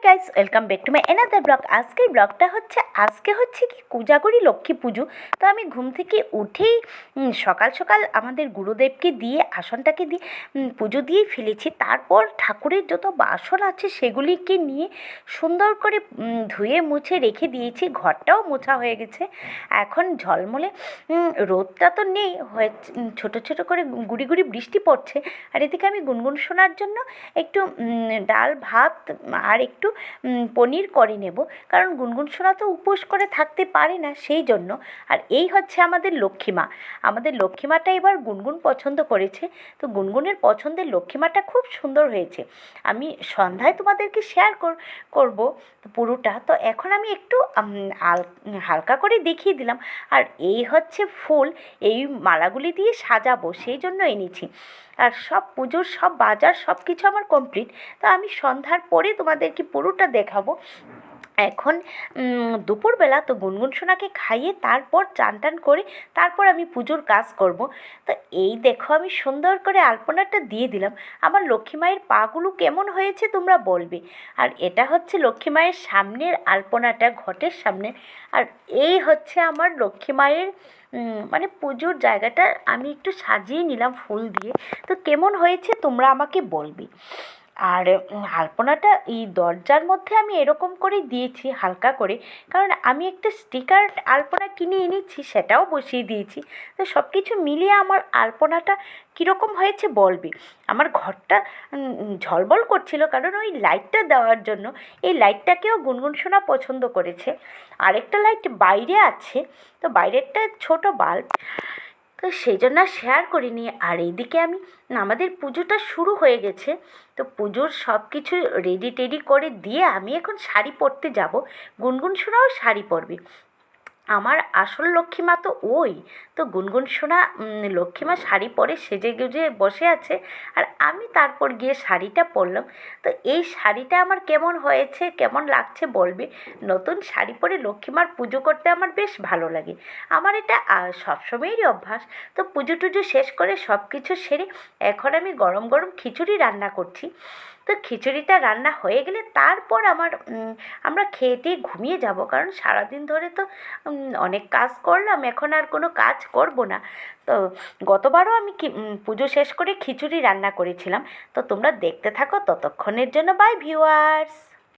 Guys, welcome back to my another blog. আজকের ব্লগটা আজকে হচ্ছে কি কোজাগরি লক্ষ্মী পুজো। তো আমি ঘুম থেকে উঠেই সকাল সকাল আমাদের গুরুদেবকে দিয়ে আসনটাকে দিয়ে পুজো দিয়েই ফেলেছি। তারপর ঠাকুরের যত বাসন আছে সেগুলিকে নিয়ে সুন্দর করে ধুয়ে মুছে রেখে দিয়েছি। ঘরটাও মোছা হয়ে গেছে। এখন ঝলমলে রোদটা তো নেই, ছোটো ছোটো করে গুড়ি গুড়ি বৃষ্টি পড়ছে। আর এদিকে আমি গুনগুন শোনার জন্য একটু ডাল ভাত আর একটু পনির করে নেব, কারণ গুনগুন সোনা তো উপোস করে থাকতে পারে না, সেই জন্য। আর এই হচ্ছে আমাদের লক্ষ্মীমা। আমাদের লক্ষ্মীমাটা এবার গুনগুন পছন্দ করেছে। তো গুনগুনের পছন্দের লক্ষ্মীমাটা খুব সুন্দর হয়েছে। আমি সন্ধ্যায় তোমাদেরকে শেয়ার করব পুরোটা। তো এখন আমি একটু হালকা করে দেখিয়ে দিলাম। আর এই হচ্ছে ফুল, এই মালাগুলি দিয়ে সাজাবো, সেই জন্য এনেছি। আর সব পুজোর সব বাজার সব কিছু আমার কমপ্লিট। তো আমি সন্ধ্যার পরে তোমাদেরকে পুরোটা দেখাবো। এখন দুপুরবেলা তো গুনগুন সোনাকে খাইয়ে তারপর চান টান করে তারপর আমি পুজোর কাজ করব। তো এই দেখো, আমি সুন্দর করে আলপনাটা দিয়ে দিলাম। আমার লক্ষ্মী মায়ের পাগুলো কেমন হয়েছে তোমরা বলবে। আর এটা হচ্ছে লক্ষ্মী মায়ের সামনের আলপনাটা, ঘটের সামনে। আর এই হচ্ছে আমার লক্ষ্মী মায়ের মানে পুজোর জায়গাটা আমি একটু সাজিয়ে নিলাম ফুল দিয়ে। তো কেমন হয়েছে তোমরা আমাকে বলবে। আর আলপনাটা এই দরজার মধ্যে আমি এরকম করে দিয়েছি হালকা করে, কারণ আমি একটা স্টিকার আলপনা কিনে এনেছি, সেটাও বসিয়ে দিয়েছি। তো সব কিছু মিলিয়ে আমার আলপনাটা কীরকম হয়েছে বলবে। আমার ঘরটা ঝলবল করছিল, কারণ ওই লাইটটা দেওয়ার জন্য। এই লাইটটাকেও গুনগুন সোনা পছন্দ করেছে। আরেকটা লাইট বাইরে আছে, তো বাইরেরটা ছোট বাল্ব, তো সেই জন্য শেয়ার করিনি। আর এইদিকে আমাদের পুজোটা শুরু হয়ে গেছে। তো পুজোর সব কিছু রেডি টেডি করে দিয়ে আমি এখন শাড়ি পরতে যাব। গুনগুন সোনাও শাড়ি পরবে। আমার আসল লক্ষ্মীমা তো ওই। তো গুনগুন সোনা লক্ষ্মীমা শাড়ি পরে সেজে গুজে বসে আছে, আর আমি তারপর গিয়ে শাড়িটা পরলাম। তো এই শাড়িটা আমার কেমন হয়েছে, কেমন লাগছে বলবে। নতুন শাড়ি পরে লক্ষ্মীমার পুজো করতে আমার বেশ ভালো লাগে। আমার এটা সবসময়েরই অভ্যাস। তো পুজো টুজো শেষ করে সব কিছু সেরে এখন আমি গরম গরম খিচুড়ি রান্না করছি। তো খিচুড়িটা রান্না হয়ে গেলে তারপর আমরা খেয়ে টেয়ে ঘুমিয়ে যাব, কারণ সারাদিন ধরে তো অনেক কাজ করলাম, এখন আর কোনো কাজ করব না। তো গতবারও আমি পুজো শেষ করে খিচুড়ি রান্না করেছিলাম। তো তোমরা দেখতে থাকো, ততক্ষণের জন্য বাই ভিউয়ার্স।